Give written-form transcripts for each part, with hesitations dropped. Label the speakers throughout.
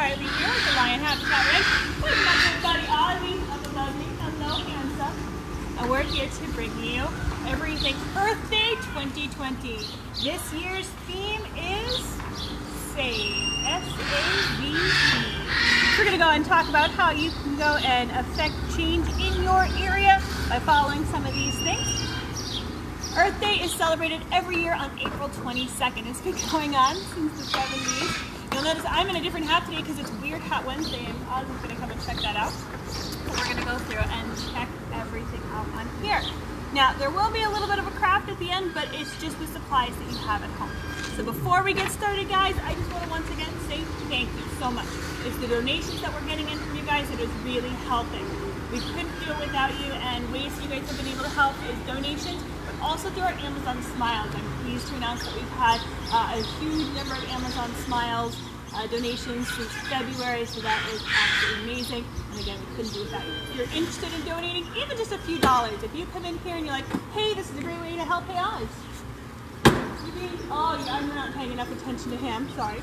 Speaker 1: Carly here with the Lion Habitat Ranch. Welcome back to everybody, Aussie, up above me, hello, hands up. And we're here to bring you everything Earth Day 2020. This year's theme is SAVE, S-A-V-E. We're going to go and talk about how you can go and affect change in your area by following some of these things. Earth Day is celebrated every year on April 22nd. It's been going on since the 70s. You'll notice I'm in a different hat today because it's Weird Hat Wednesday, and Aussie's going to come and check that out. So we're going to go through and check everything out on here. Now, there will be a little bit of a craft at the end, but it's just the supplies that you have at home. So before we get started, guys, I just want to once again say thank you so much. It's the donations that we're getting in from you guys that is really helping. We couldn't do it without you, and ways you guys have been able to help is donations, but also through our Amazon Smiles. I'm pleased to announce that we've had a huge number of Amazon Smiles donations since February, so that is absolutely amazing. And again, we couldn't do it without you. If you're interested in donating, even just a few dollars, if you come in here and you're like, hey, this is a great way to help, hey, Oz. Oh, I'm not paying enough attention to him, sorry.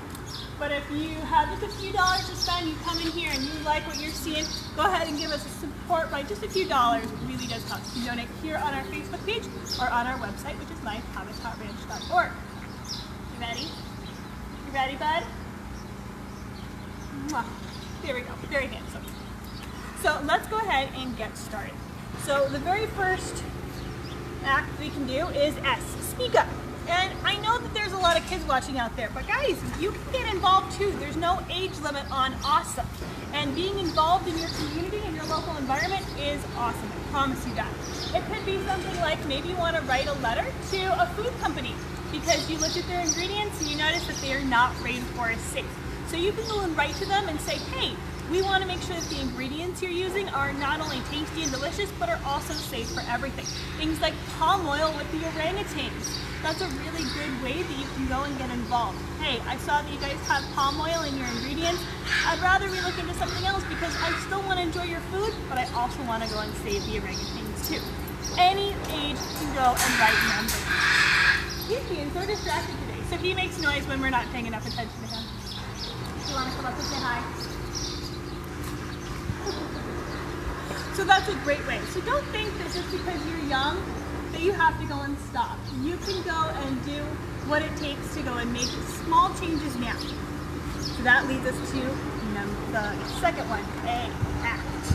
Speaker 1: But if you have just a few dollars to spend, you come in here and you like what you're seeing, go ahead and give us a support by just a few dollars. It really does help. You can donate here on our Facebook page or on our website, which is myhabitatranch.org. You ready? You ready, bud? Mwah. There we go. Very handsome. So let's go ahead and get started. So the very first act we can do is S, speak up. And I know that there's a lot of kids watching out there, but guys, you can get involved too. There's no age limit on awesome. And being involved in your community and your local environment is awesome. I promise you that. It could be something like maybe you want to write a letter to a food company because you looked at their ingredients and you notice that they are not rainforest safe. So you can go and write to them and say, hey, we want to make sure that the ingredients you're using are not only tasty and delicious, but are also safe for everything. Things like palm oil with the orangutans. That's a really good way that you can go and get involved. Hey, I saw that you guys have palm oil in your ingredients. I'd rather we look into something else because I still want to enjoy your food, but I also want to go and save the orangutans too. Any age can go and write numbers. He's being so distracted today, so he makes noise when we're not paying enough attention to him. You want to come up and say hi? So that's a great way. So don't think that just because you're young that you have to go and stop. You can go and do what it takes to go and make small changes now. So that leads us to the second one, A, act.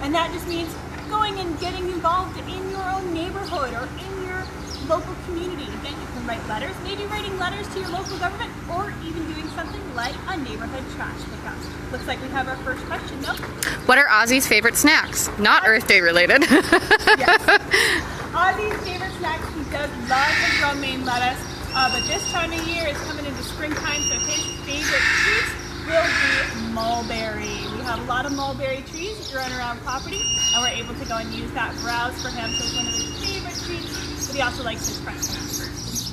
Speaker 1: And that just means going and getting involved in your own neighborhood or in your local community. Again, you can write letters, maybe writing letters to your local government, or even doing something like a neighborhood trash pickup. Looks like we have our first question, though.
Speaker 2: What are Aussie's favorite snacks? Not Earth Day related.
Speaker 1: Yes. Aussie's favorite snacks, he does love his romaine lettuce, but this time of year is coming into springtime, so his favorite treats will be mulberry. We have a lot of mulberry trees growing around property, and we're able to go and use that browse for him, so it's one of his favorite treats, but he also likes his french fries.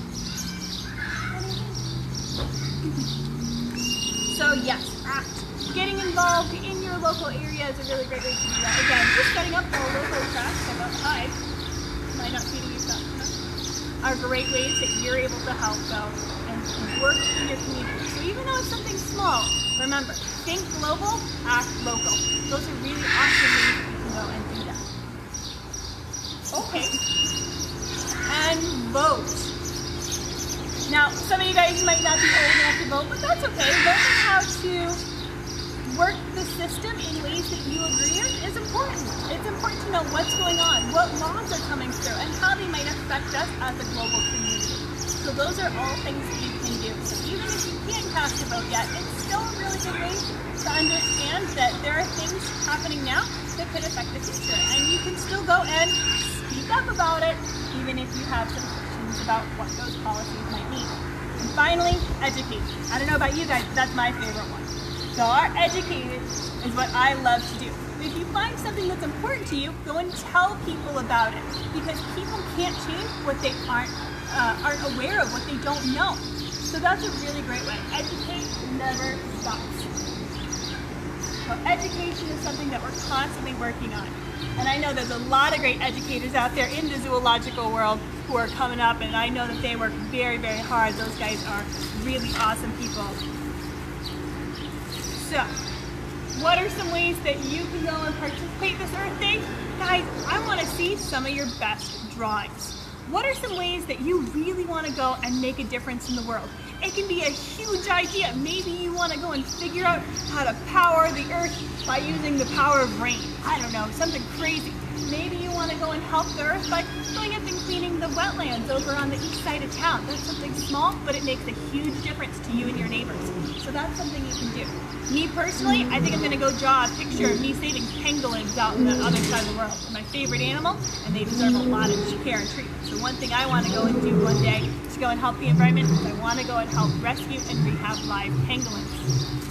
Speaker 1: So yes, act. Getting involved in your local area is a really great way to do that. Again, just setting up the local trash pickup, hi, am I not feeding you stuff? Are great ways that you're able to help go and work in your community. So even though it's something small, remember, think global, act local. Those are really awesome ways that you can go and do that. Okay. And vote. Now, some of you guys might not be old enough to vote, but that's okay. Learning how to work the system in ways that you agree with is important. It's important to know what's going on, what laws are coming through, and how they might affect us as a global community. So those are all things that you can do. So even if you can't cast a vote yet, it's still a really good way to understand that there are things happening now that could affect the future. And you can still go and speak up about it, even if you have some questions about what those policies might mean. And finally, educate. I don't know about you guys, but that's my favorite one. So our educated is what I love to do. If you find something that's important to you, go and tell people about it, because people can't change what they aren't aware of, what they don't know. So that's a really great way. Educate never stops. So education is something that we're constantly working on. And I know there's a lot of great educators out there in the zoological world who are coming up, and I know that they work very, very hard. Those guys are really awesome people. So, what are some ways that you can go and participate this Earth Day? Guys, I want to see some of your best drawings. What are some ways that you really want to go and make a difference in the world? It can be a huge idea. Maybe you want to go and figure out how to power the Earth by using the power of rain. I don't know, something crazy. Maybe you want to go and help the Earth by going up and cleaning the wetlands over on the east side of town. That's something small, but it makes a huge difference to you and your neighbors. So that's something you can do. Me personally, I think I'm going to go draw a picture of me saving pangolins out in the other side of the world. They're my favorite animal, and they deserve a lot of care and treatment. So one thing I want to go and do one day to go and help the environment is I want to go and help rescue and rehab live pangolins.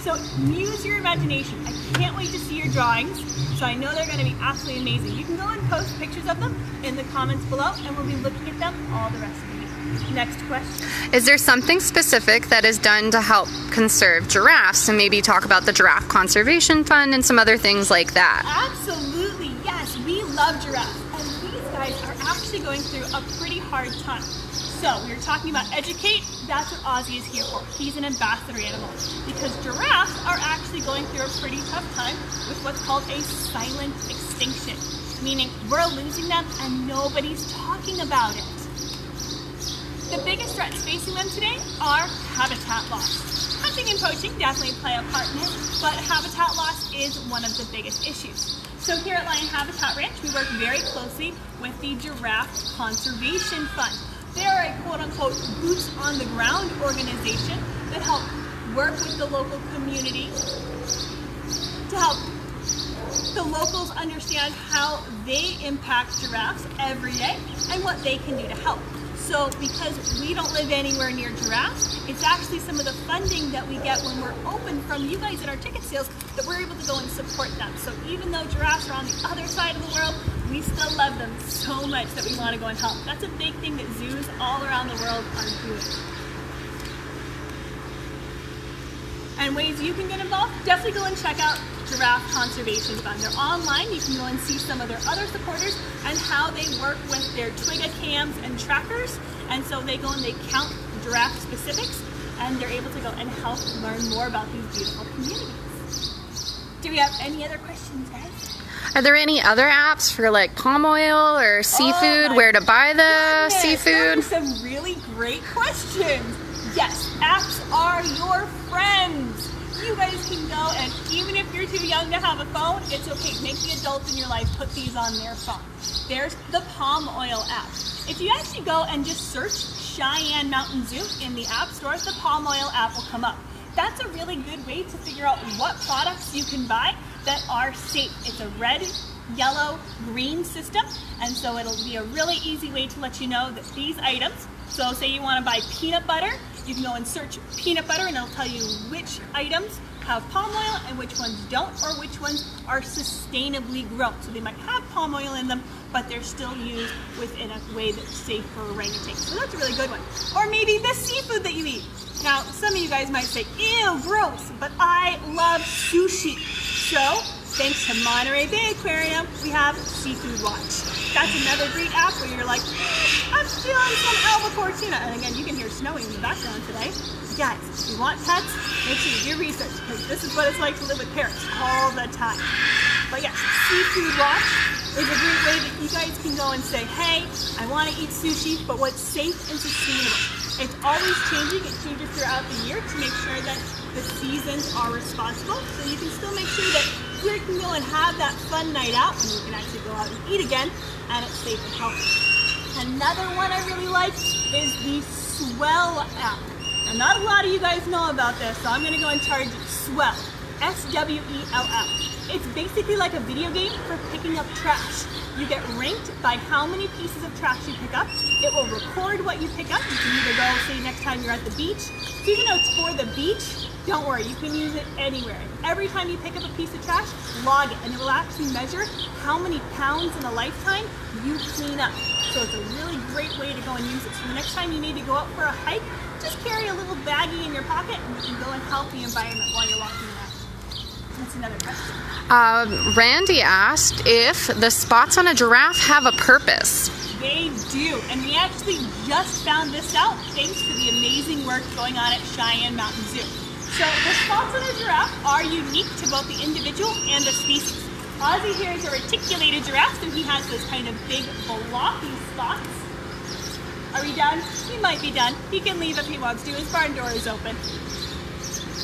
Speaker 1: So use your imagination. I can't wait to see your drawings. So I know they're going to be absolutely amazing. You can go and post pictures of them in the comments below, and we'll be looking at them all the rest of the week. Next question.
Speaker 2: Is there something specific that is done to help conserve giraffes? And maybe talk about the Giraffe Conservation Fund and some other things like that.
Speaker 1: Absolutely, yes. We love giraffes. And these guys are actually going through a pretty hard time. So we were talking about educate. That's what Aussie is here for. He's an ambassador animal. Because giraffes are actually going through a pretty tough time with what's called a silent extinction. Meaning we're losing them and nobody's talking about it. The biggest threats facing them today are habitat loss. Hunting and poaching definitely play a part in it, but habitat loss is one of the biggest issues. So here at Lion Habitat Ranch, we work very closely with the Giraffe Conservation Fund. They are a quote-unquote boots-on-the-ground organization that help work with the local community to help the locals understand how they impact giraffes every day and what they can do to help. So because we don't live anywhere near giraffes, it's actually some of the funding that we get when we're open from you guys at our ticket sales that we're able to go and support them. So even though giraffes are on the other side of the world, we still love them so much that we want to go and help. That's a big thing that zoos all around the world are doing. And ways you can get involved, definitely go and check out Giraffe Conservation Fund. They're online. You can go and see some of their other supporters and how they work with their Twiga cams and trackers. And so they go and they count giraffe specifics, and they're able to go and help learn more about these beautiful communities. Do we have any other questions, guys?
Speaker 2: Are there any other apps for like palm oil or seafood? Where to buy the seafood?
Speaker 1: Those are some really great questions. Yes, apps are your friends. You guys can go, and even if you're too young to have a phone, it's okay. Make the adults in your life put these on their phone. There's the palm oil app. If you actually go and just search Cheyenne Mountain Zoo in the app store, the palm oil app will come up. That's a really good way to figure out what products you can buy that are safe. It's a red, yellow, green system, and so it'll be a really easy way to let you know that these items, so say you want to buy peanut butter, you can go and search peanut butter and it'll tell you which items have palm oil and which ones don't, or which ones are sustainably grown. So they might have palm oil in them, but they're still used within a way that's safe for orangutans. So that's a really good one. Or maybe the seafood that you eat. Now, some of you guys might say, ew, gross, but I love sushi. So, thanks to Monterey Bay Aquarium, we have Seafood Watch. That's another great app where you're like, I'm feeling some albacore tuna. And again, you can hear snowing in the background today. Guys, if you want pets, make sure you do research, because this is what it's like to live with parrots all the time. But yes, Seafood Watch is a great way that you guys can go and say, hey, I want to eat sushi, but what's safe and sustainable? It's always changing. It changes throughout the year to make sure that the seasons are responsible. So you can still make sure that we can go and have that fun night out, and we can actually go out and eat again, and it's safe and healthy. Another one I really like is the Swell app. Now, not a lot of you guys know about this, so I'm going to go and charge Swell. S-W-E-L-L. It's basically like a video game for picking up trash. You get ranked by how many pieces of trash you pick up. It will record what you pick up. You can either go, say next time you're at the beach. So even though it's for the beach, don't worry, you can use it anywhere. Every time you pick up a piece of trash, log it, and it will actually measure how many pounds in a lifetime you clean up. So it's a really great way to go and use it. So the next time you need to go out for a hike, just carry a little baggie in your pocket, and you can go and help the environment while you're walking around. That's another question.
Speaker 2: Randy asked if the spots on a giraffe have a purpose.
Speaker 1: They do, and we actually just found this out thanks to the amazing work going on at Cheyenne Mountain Zoo. So the spots on a giraffe are unique to both the individual and the species. Aussie here is a reticulated giraffe, so he has those kind of big blocky spots. Are we done? We might be done. He can leave if he wants to. His barn door is open.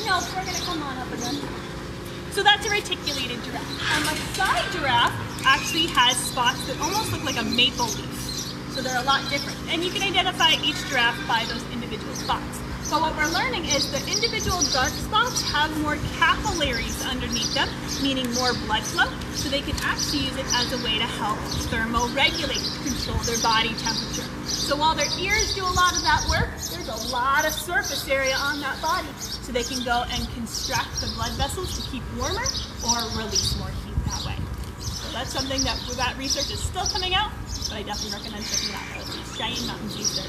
Speaker 1: No, we're gonna come on up again. So that's a reticulated giraffe. A Maasai giraffe actually has spots that almost look like a maple leaf. So they're a lot different. And you can identify each giraffe by those individual spots. But what we're learning is the individual dark spots have more capillaries underneath them, meaning more blood flow, so they can actually use it as a way to help thermoregulate, control their body temperature. So while their ears do a lot of that work, there's a lot of surface area on that body, so they can go and constrict the blood vessels to keep warmer or release more heat that way. So that's something that research is still coming out, but I definitely recommend checking it out. Those Cheyenne Mountains research.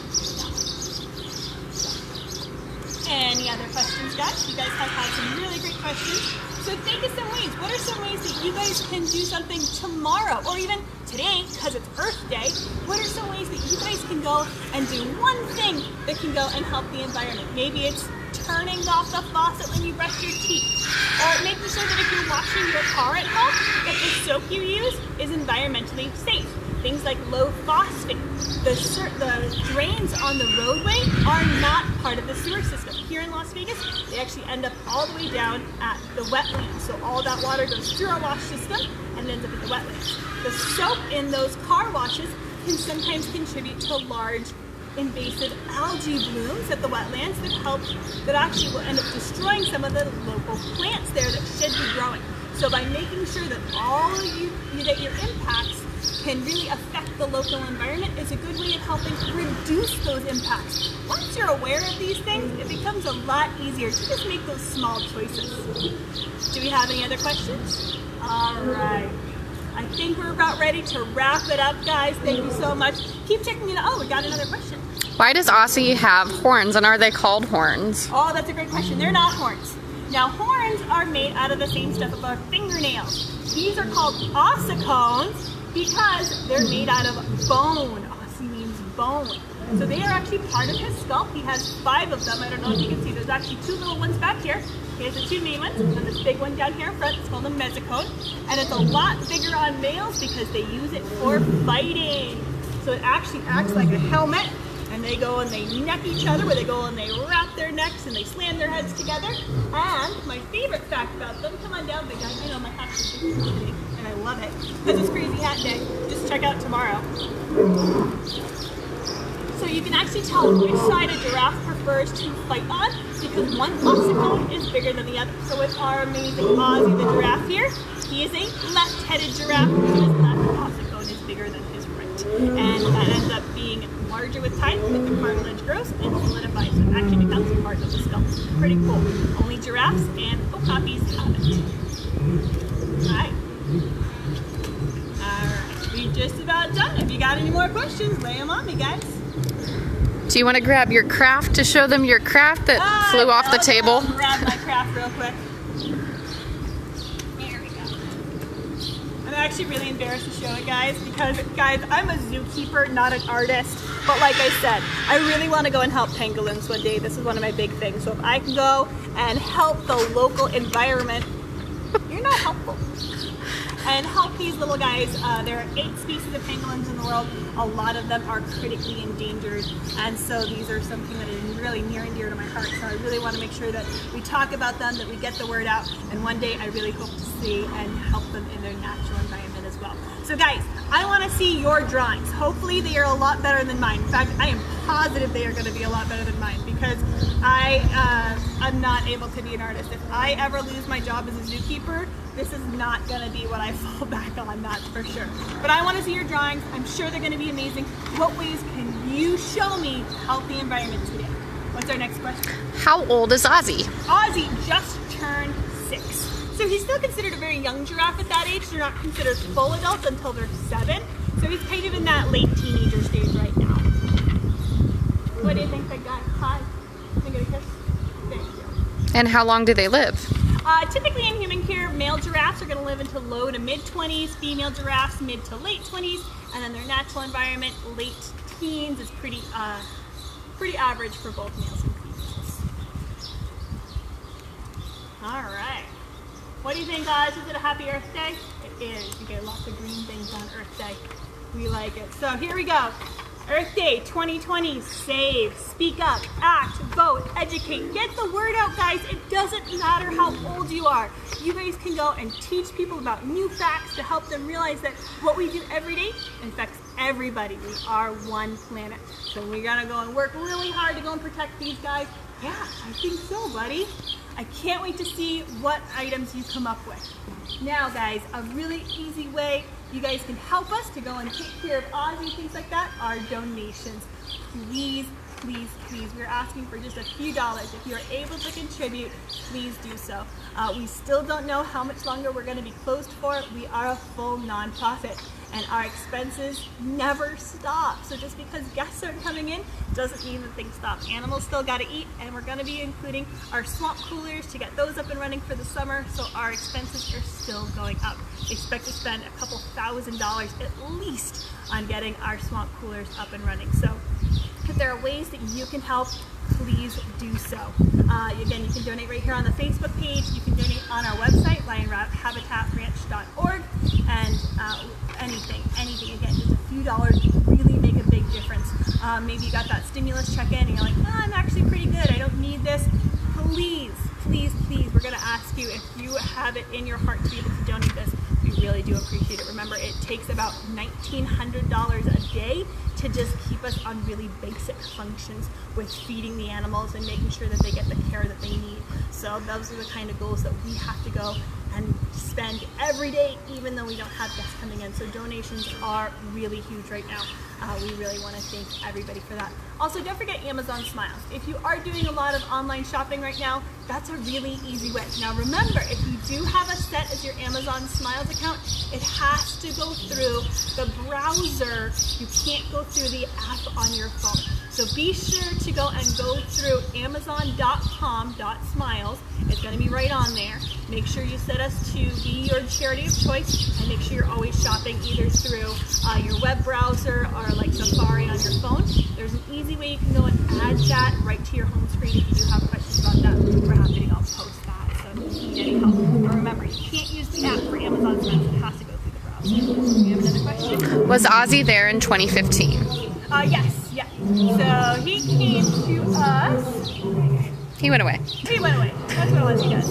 Speaker 1: Any other questions, guys? You guys have had some really great questions. So think of some ways. What are some ways that you guys can do something tomorrow or even today, because it's Earth Day? What are some ways that you guys can go and do one thing that can go and help the environment? Maybe it's turning off the faucet when you brush your teeth, or making sure that if you're washing your car at home, that the soap you use is environmentally safe. Things like low phosphate. The drains on the roadway are not part of the sewer system. Here in Las Vegas, they actually end up all the way down at the wetlands. So all that water goes through our wash system and ends up at the wetlands. The soap in those car washes can sometimes contribute to large invasive algae blooms at the wetlands that actually will end up destroying some of the local plants there that should be growing. So by making sure that that your impacts can really affect the local environment is a good way of helping reduce those impacts. Once you're aware of these things, it becomes a lot easier to just make those small choices. Do we have any other questions? All right. I think we're about ready to wrap it up, guys. Thank you so much. Keep checking it out. Oh, we got another question.
Speaker 2: Why does Aussie have horns, and are they called horns?
Speaker 1: Oh, that's a great question. They're not horns. Now, horns are made out of the same stuff as our fingernails. These are called ossicones because they're made out of bone. Aussie means bone. So they are actually part of his skull. He has 5 of them. I don't know if you can see. There's actually 2 little ones back here. He has the 2 main ones, and this big one down here in front. It's called a mesocone. And it's a lot bigger on males because they use it for fighting. So it actually acts like a helmet. And they go and they neck each other, where they go and they wrap their necks and they slam their heads together. And my favorite fact about them, come on down, big guy. I know my hat is big, and I love it because it's Crazy Hat Day. Just check out tomorrow. So you can actually tell which side a giraffe prefers to fight on because one ossicone is bigger than the other. So with our amazing Aussie the giraffe here, he is a left-headed giraffe. His left ossicone is bigger than his right. And that ends up being larger with time, but the cartilage grows and solidifies, so it actually becomes part of the skull. Pretty cool. Only giraffes and okapis have it. Alright. Alright, we're just about done. If you got any more questions, lay them on me, guys.
Speaker 2: Do you want to grab your craft to show them your craft that flew off the table?
Speaker 1: I'll grab my craft real quick. I'm actually really embarrassed to show it, guys, because, guys, I'm a zookeeper, not an artist. But like I said, I really want to go and help pangolins one day. This is one of my big things. So if I can go and help the local environment, you're not helpful. And help these little guys. There are 8 species of pangolins in the world. A lot of them are critically endangered. And so these are something that is really near and dear to my heart. So I really want to make sure that we talk about them, that we get the word out. And one day I really hope to see and help them in their natural environment as well. So guys, I want to see your drawings. Hopefully they are a lot better than mine. In fact, I am positive they are going to be a lot better than mine because I'm not able to be an artist. If I ever lose my job as a zookeeper, this is not going to be what I fall back on, that's for sure. But I want to see your drawings. I'm sure they're going to be amazing. What ways can you show me to help the environment today? What's our next question?
Speaker 2: How old is Aussie?
Speaker 1: Aussie just turned 6. So he's still considered a very young giraffe at that age. They're not considered full adults until they're 7. So he's kind of in that late teenager stage right now. What do you think, big guy? Hi. Can I get a kiss? Thank you.
Speaker 2: And how long do they live?
Speaker 1: Typically in human care, male giraffes are going to live into low to mid-20s, female giraffes mid to late 20s, and then their natural environment, late teens, is pretty average for both males and females. All right. What do you think, guys? Is it a happy Earth Day? It is. You get lots of green things on Earth Day. We like it. So here we go. Earth Day 2020, save, speak up, act, vote, educate. Get the word out, guys. It doesn't matter how old you are. You guys can go and teach people about new facts to help them realize that what we do every day affects everybody. We are one planet. So we're gonna go and work really hard to go and protect these guys. Yeah, I think so, buddy. I can't wait to see what items you come up with. Now, guys, a really easy way you guys can help us to go and take care of Aussie, things like that, are donations. Please, please, please, we're asking for just a few dollars. If you're able to contribute, please do so. We still don't know how much longer we're going to be closed for. We are a full nonprofit, and our expenses never stop. So just because guests aren't coming in doesn't mean that things stop. Animals still got to eat, and we're going to be including our swamp coolers to get those up and running for the summer, so our expenses are still going up. We expect to spend a couple $1,000s at least on getting our swamp coolers up and running. So if there are ways that you can help, please do so. Again, you can donate right here on the Facebook page. You can donate on our website, lionhabitatranch.org, and anything, again, just a few dollars really make a big difference. Maybe you got that stimulus check in and you're like, oh, I'm actually pretty good, I don't need this. Please, please, please, we're gonna ask you if you have it in your heart to be able to donate this. We really do appreciate it. Remember, it takes about $1,900 a day to just keep us on really basic functions with feeding the animals and making sure that they get the care that they need. So those are the kind of goals that we have to go and spend every day, even though we don't have guests coming in. So donations are really huge right now. We really want to thank everybody for that. Also, don't forget Amazon Smiles. If you are doing a lot of online shopping right now, that's a really easy way. Now remember, if you do have a set as your Amazon Smiles account, it has to go through the browser. You can't go through the app on your phone. So be sure to go through amazon.com/smiles. It's going to be right on there. Make sure you set us to be your charity of choice, and make sure you're always shopping either through your web browser or like Safari on your phone. There's an easy way you can go and add that right to your home screen if you do have questions about that. We're happy to go post that. So if you need any help, but remember, you can't use the app for Amazon Smiles. It has to go through the browser. Do you have another question?
Speaker 2: Was Aussie there in 2015?
Speaker 1: Yes. So he came to us.
Speaker 2: He went away.
Speaker 1: He went away. That's what Aussie does.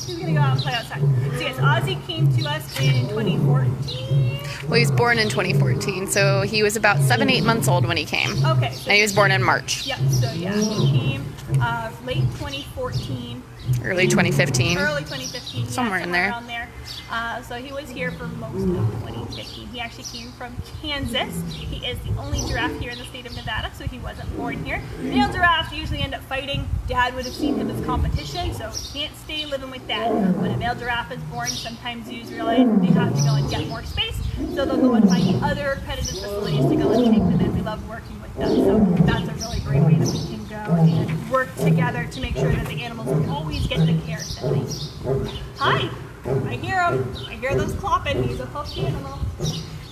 Speaker 1: He's going to go out and play outside. So yes, Aussie came to us in 2014.
Speaker 2: Well, he was born in 2014, so he was about 7-8 months old when he came.
Speaker 1: Okay. So
Speaker 2: and he was born in March.
Speaker 1: Yep. So yeah, he came late 2014.
Speaker 2: Early 2015.
Speaker 1: Early 2015.
Speaker 2: Somewhere in there.
Speaker 1: Around there. So he was here for most of 2015. He actually came from Kansas. He is the only giraffe here in the state of Nevada, so he wasn't born here. Male giraffes usually end up fighting. Dad would have seen him as competition, so he can't stay living with Dad. When a male giraffe is born, sometimes zoos realize they have to go and get more space, so they'll go and find other accredited facilities to go and take them in. We love working with them, so that's a really great way that we can go and work together to make sure that the animals always get the care that they need. Hi! I hear him. I hear those clopping. He's a huffy animal.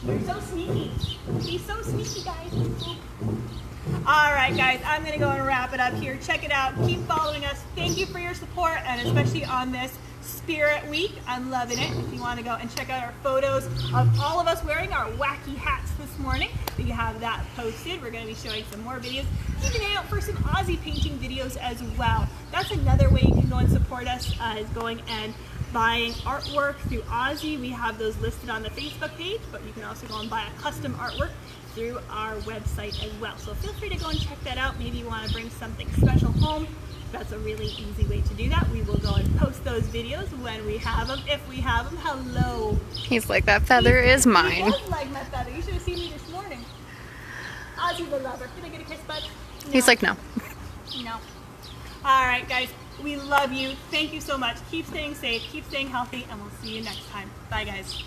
Speaker 1: They're so sneaky. He's so sneaky, guys. All right, guys, I'm going to go and wrap it up here. Check it out. Keep following us. Thank you for your support, and especially on this Spirit Week. I'm loving it. If you want to go and check out our photos of all of us wearing our wacky hats this morning, we have that posted. We're going to be showing some more videos. Keep an eye out for some Aussie painting videos as well. That's another way you can go and support us, is going and buying artwork through Aussie. We have those listed on the Facebook page, but you can also go and buy a custom artwork through our website as well. So feel free to go and check that out. Maybe you want to bring something special home. That's a really easy way to do that. We will go and post those videos when we have them, if we have them. Hello.
Speaker 2: He's like, that feather is mine.
Speaker 1: He does like my feather. You should have seen me this morning. Aussie the lover. Can I get a kiss, bud? No.
Speaker 2: He's like, no.
Speaker 1: No. All right, guys. We love you. Thank you so much. Keep staying safe. Keep staying healthy, and we'll see you next time. Bye, guys.